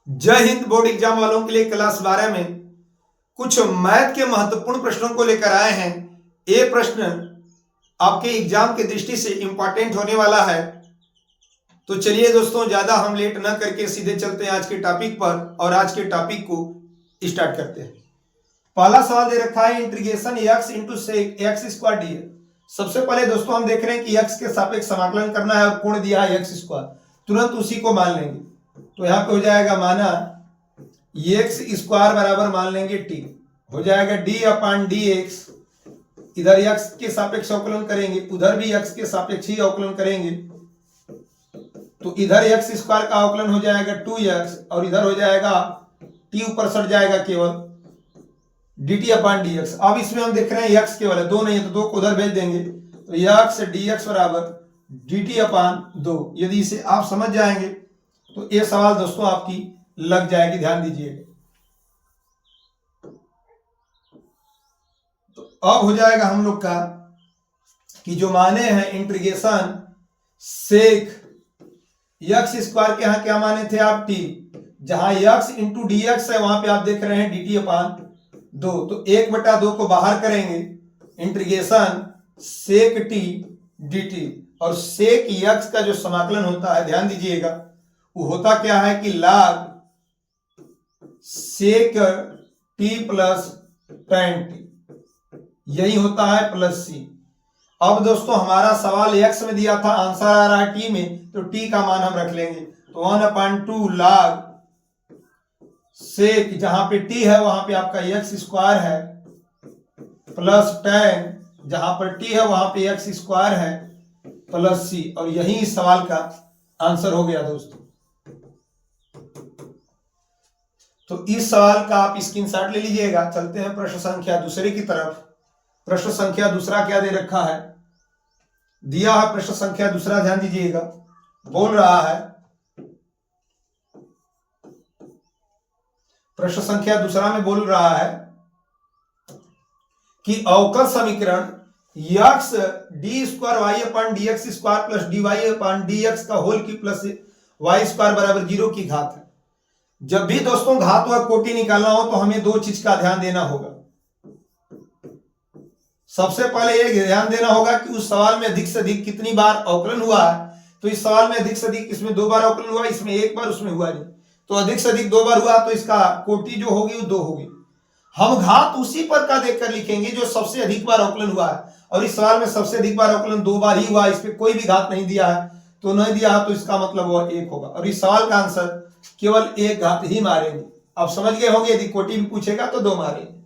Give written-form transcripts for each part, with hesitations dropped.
जय Hind. Board exam वालों के लिए क्लास 12 में कुछ मैथ के महत्वपूर्ण प्रश्नों को लेकर आए हैं। ये प्रश्न आपके एग्जाम की दृष्टि से इंपॉर्टेंट होने वाला है। तो चलिए दोस्तों, ज्यादा हम लेट ना करके सीधे चलते हैं आज के टॉपिक पर और आज के टॉपिक को स्टार्ट करते हैं। पहला सवाल दे रखा है integration x into sec X square D. सबसे पहले दोस्तों हम देख रहे हैं कि x के सापेक्ष समाकलन करना है और कोण दिया है x स्क्वायर, तुरंत उसी को मान लेंगे। तो यहाँ पे हो जाएगा माना एक्स स्क्वायर बराबर मान लेंगे टी, हो जाएगा डी अपान डी एक्स। इधर एक्स के सापेक्ष अवकलन करेंगे, उधर भी एक्स के सापेक्ष ही अवकलन करेंगे। तो इधर एक्स स्क्वायर का अवकलन हो जाएगा 2x और इधर हो जाएगा टी ऊपर सट जाएगा केवल D T upon D x. अब इसमें हम देख रहे हैं एक्स केवल है, दो नहीं है तो दो को उधर भेज देंगे। तो एक्स डी एक्स बराबर डी टी अपान 2। यदि इसे आप समझ जाएंगे तो ये सवाल दोस्तों आपकी लग जाएगी, ध्यान दीजिएगा। तो अब हो जाएगा हम लोग का कि जो माने हैं इंटीग्रेशन सेक एक्स स्क्वायर के यहां क्या माने थे आप टी, जहां एक्स इंटू डी एक्स है वहां पे आप देख रहे हैं डी टी अपान 2। तो 1/2 को बाहर करेंगे, integration sec T D T. और सेक एक्स का जो समाकलन होता है ध्यान दीजिएगा, वो होता क्या है कि log सेक टी प्लस tan टी, यही होता है प्लस सी। अब दोस्तों हमारा सवाल x में दिया था, आंसर आ रहा है t में, तो t का मान हम रख लेंगे। तो 1/2 log सेक, जहां पे t है वहां पे आपका x स्क्वायर है, प्लस tan, जहां पर t है वहां पे x स्क्वायर है, प्लस सी। और यही इस सवाल का आंसर हो गया दोस्तों। तो इस सवाल का आप स्क्रीनशॉट ले लीजिएगा। चलते हैं प्रश्न संख्या दूसरे की तरफ। प्रश्न संख्या दूसरा क्या दे रखा है, दिया है प्रश्न संख्या दूसरा, ध्यान दीजिएगा। बोल रहा है प्रश्न संख्या दूसरा में बोल रहा है कि अवकल समीकरण X D square Y upon D X square plus D Y upon D X का होल की प्लस वाई स्क्वायर बराबर 0 की घात है। जब भी दोस्तों घात व कोटि निकालना हो तो हमें दो चीज का ध्यान देना होगा। सबसे पहले ये ध्यान देना होगा कि उस सवाल में अधिक से अधिक कितनी बार अवकलन हुआ है। तो इस सवाल में अधिक से अधिक इसमें 2 बार अवकलन हुआ, इसमें 1 बार, उसमें हुआ नहीं। तो अधिक से अधिक 2 बार हुआ तो इसका कोटि जो होगी वो 2 होगी। हम घात उसी पर का देखकर लिखेंगे जो सबसे अधिक बार अवकलन हुआ है, और इस सवाल में सबसे अधिक बार अवकलन 2 बार ही हुआ, इस पे कोई भी घात नहीं दिया है। तो नहीं दिया है तो इसका मतलब वो 1 होगा, और इस सवाल का आंसर केवल 1 घात ही मारेंगे। आप समझ गए होंगे, यदि कोटि भी पूछेगा तो 2 मारेंगे।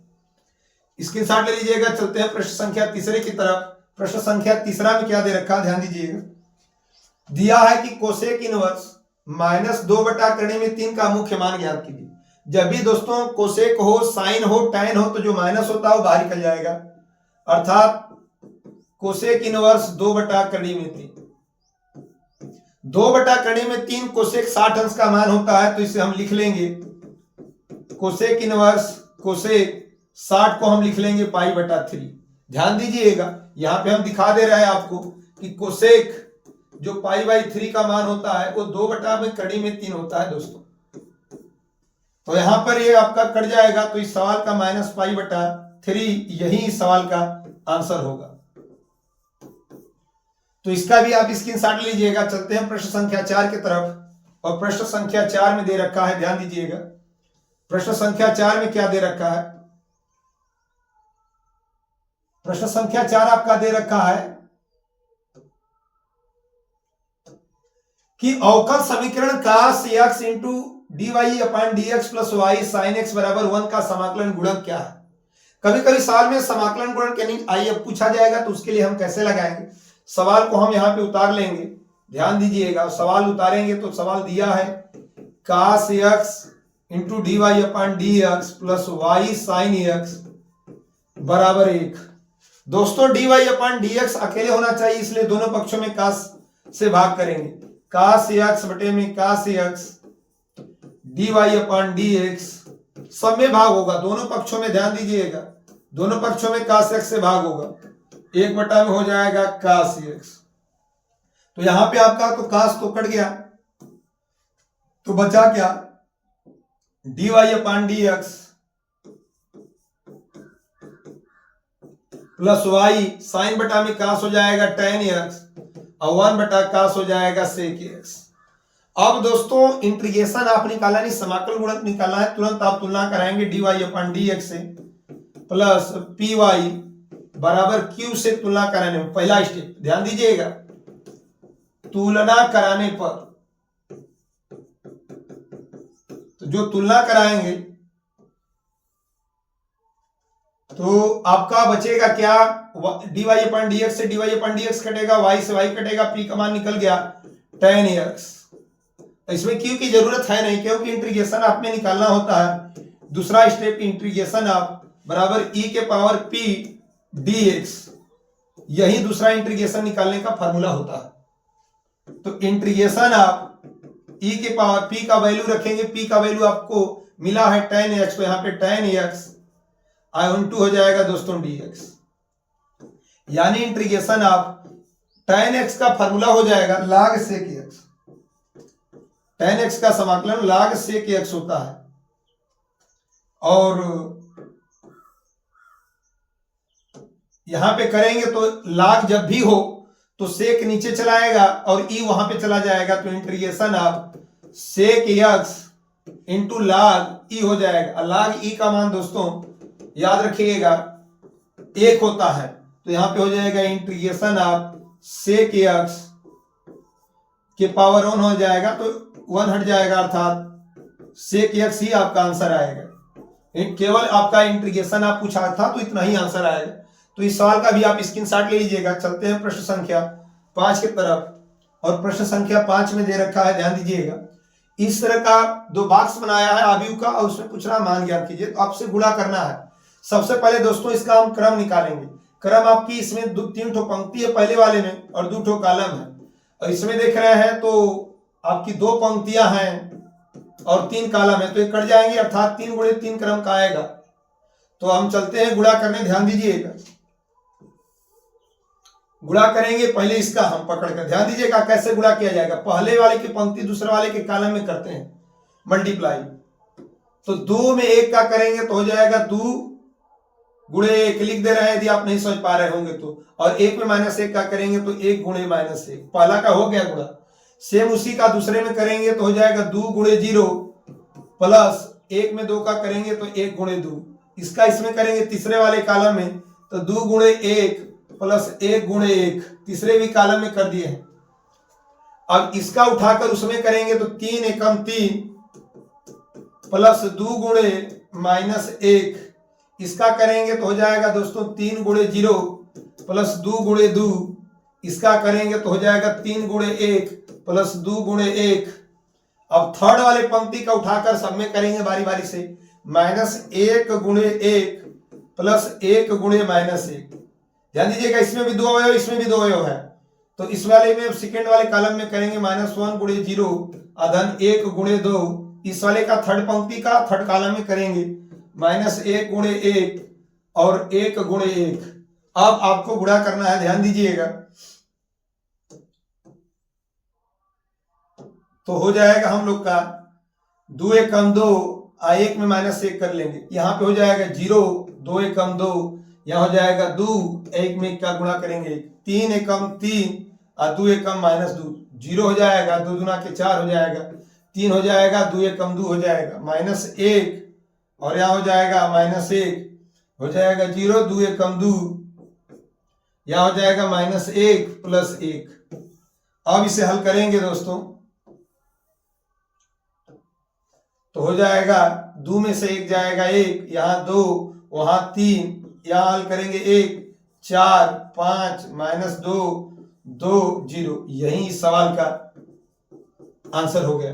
स्क्रीनशॉट ले लीजिएगा। चलते हैं प्रश्न संख्या तीसरे की तरफ। प्रश्न संख्या तीसरा में क्या दे रखा है, ध्यान दीजिएगा। दिया है कि कोसेक इनवर्स -2/3 का मुख्य मान ज्ञात कीजिए। जब भी दोस्तों कोसेक हो, साइन हो, टैन हो, तो जो माइनस होता है वो बाहर निकल जाएगा। अर्थात कोसेक इनवर्स 2/3, 2/3 कोसेक 60 अंश का मान होता है। तो इसे हम लिख लेंगे कोसेक इनवर्स कोसेक 60 को हम लिख लेंगे π/3। ध्यान दीजिएगा, यहां पे हम दिखा दे रहे हैं आपको कि कोसेक जो π/3 का मान होता है वो 2/3 होता है दोस्तों। तो यहां पर ये आपका कट जाएगा, तो इस सवाल का -π/3 यही इस सवाल का आंसर होगा। तो इसका भी आप स्क्रीनशॉट लीजिएगा। चलते हैं प्रश्न संख्या 4 की तरफ। और प्रश्न संख्या 4 में दे रखा है, ध्यान दीजिएगा। प्रश्न संख्या 4 में क्या दे रखा है, प्रश्न संख्या 4 आपका दे रखा है कि अवकल समीकरण cos x into D Y upon D X plus Y sine X बराबर 1 का समाकलन गुणक क्या है। कभी कभी सवाल में समाकलन गुणक यानी आई अब पूछा जाएगा, तो उसके लिए हम कैसे लगाएंगे। सवाल को हम यहां पे उतार लेंगे, ध्यान दीजिएगा। सवाल उतारेंगे तो सवाल दिया है cos x into D Y upon D X plus Y sine X बराबर 1। दोस्तों D Y upon D X अकेले होना चाहिए, इसलिए दोनों पक्षों में cos से भाग करेंगे। cos x बटे में cos x D Y upon D x सब में भाग होगा, दोनों पक्षों में, ध्यान दीजिएगा। दोनों पक्षों में cos x से भाग होगा, 1 में हो जाएगा cos x। तो यहां पे आपका तो cos तो कट गया, तो बचा क्या, dy upon dx plus y sine बटा में कास हो जाएगा tan x और 1 बटा कास हो जाएगा sec x। अब दोस्तों इंटीग्रेशन आप निकाला नहीं, समाकल गुणक निकाला है, तुरंत आप तुलना कराएंगे dy अपॉन dx से प्लस py बराबर q से तुलना कराने में। पहला स्टेप ध्यान दीजिएगा, तुलना कराने पर तो जो तुलना कराएंगे तो आपका बचेगा क्या, dy अपॉन dx से dy अपॉन dx कटेगा, y से y कटेगा, p का मान निकल गया tan x। इसमें q की जरूरत है नहीं क्योंकि इंटीग्रेशन आपने निकालना होता है। दूसरा स्टेप इंटीग्रेशन आप बराबर e के पावर p dx, यही दूसरा इंटीग्रेशन निकालने का फार्मूला होता है। तो इंटीग्रेशन आप e के पावर p का वैल्यू रखेंगे, p का वैल्यू आपको मिला है tan x, तो यहाँ पे tan x I/2 हो जाएगा दोस्तों dx, यानी इंटीग्रेशन आप tan x का फार्मूला हो जाएगा log sec x, tan x का समाकलन log sec x होता है। और यहां पे करेंगे तो log जब भी हो तो sec नीचे चला आएगा और e वहां पे चला जाएगा, तो इंटीग्रेशन आप sec x into log e हो जाएगा। log e का मान दोस्तों याद रखिएगा 1 होता है, तो यहां पे हो जाएगा इंटीग्रेशन आप sec x के पावर 1 हो जाएगा, तो 1 हट जाएगा, अर्थात sec x ही आपका आंसर आएगा। केवल आपका इंटीग्रेशन आप पूछा था तो इतना ही आंसर आएगा। तो इस सवाल का भी आप स्क्रीनशॉट ले लीजिएगा। चलते हैं प्रश्न संख्या 5 की तरफ, और प्रश्न संख्या 5 में दे रखा है, ध्यान दीजिएगा। इस तरह का 2 बॉक्स बनाया है आव्यूह का और उसमें पूछ रहा मान ज्ञात कीजिए, तो आपसे गुणा करना है। सबसे पहले दोस्तों इसका हम क्रम निकालेंगे। क्रम आपकी इसमें 3 ठो पंक्ति है पहले वाले में और 2 ठो कॉलम है, और इसमें देख रहे हैं तो आपकी 2 पंक्तियां हैं और 3 कॉलम है, तो ये कट जाएंगे, अर्थात 3 गुणे 3 क्रम का आएगा। तो हम चलते हैं गुणा करने, ध्यान दीजिएगा। गुणा करेंगे, पहले इसका हम पकड़ कर ध्यान दीजिएगा कैसे गुणा किया जाएगा। पहले वाले की पंक्ति दूसरे वाले के कॉलम में करते हैं मल्टीप्लाई, तो 2 में 1 का करेंगे तो हो जाएगा 2 गुणे 1, लिख दे रहे हैं यदि आप नहीं समझ पा रहे होंगे तो, और 1 में -1 का करेंगे तो 1 गुणे -1, पहला का हो गया गुणा। सेम उसी का दूसरे में करेंगे तो हो जाएगा 2 गुणे 0 प्लस 1 में 2 का करेंगे तो 1 गुणे 2, इसका इसमें करेंगे तीसरे वाले कॉलम में तो 2 गुणे 1 प्लस 1 गुणे 1, तीसरे भी कॉलम में कर दिए हैं। अब इसका उठाकर उसमें करेंगे तो 3 एकम 3 प्लस 2 गुणे -1, इसका करेंगे तो हो जाएगा दोस्तों 3 गुणे 0 प्लस 2 गुणे 2, इसका करेंगे तो हो जाएगा 3 गुणे 1 प्लस 2 गुणे 1। अब थर्ड वाले पंक्ति का उठाकर सब में करेंगे बारी बारी से, -1 गुणे 1 प्लस 1 गुणे -1। ध्यान दीजिएगा इसमें भी 2 अवयव, इसमें भी 2 अवयव है, तो इस वाले में सेकेंड वाले कॉलम में करेंगे -1 गुणे 0 अधन 1 गुणे 2, इस वाले का थर्ड पंक्ति का थर्ड कॉलम में करेंगे -1 गुणे 1 और 1 गुणे 1। अब आपको गुणा करना है, ध्यान दीजिएगा। तो हो जाएगा हम लोग का 2 एकम 2, 1 में -1 कर लेंगे, यहाँ पे हो जाएगा 0, 2 एकम 2, यहाँ हो जाएगा 2, 1 में का गुणा करेंगे 3 एकम 3 और 2 एकम -2, 0 हो जाएगा, 2 दूना के 4 हो जाएगा, 3 हो जाएगा, 2 एकम 2 हो जाएगा, -1 और यहाँ हो जाएगा -1 हो जाएगा 0, 2 एकम 2, यहाँ हो जाएगा -1 प्लस 1। अब इसे हल करेंगे दोस्तों तो हो जाएगा 2 में से 1 जाएगा 1, यहाँ 2, वहां 3, यहाँ हल करेंगे 1, 4, 5, -2, 2, 0। यही इस सवाल का आंसर हो गया।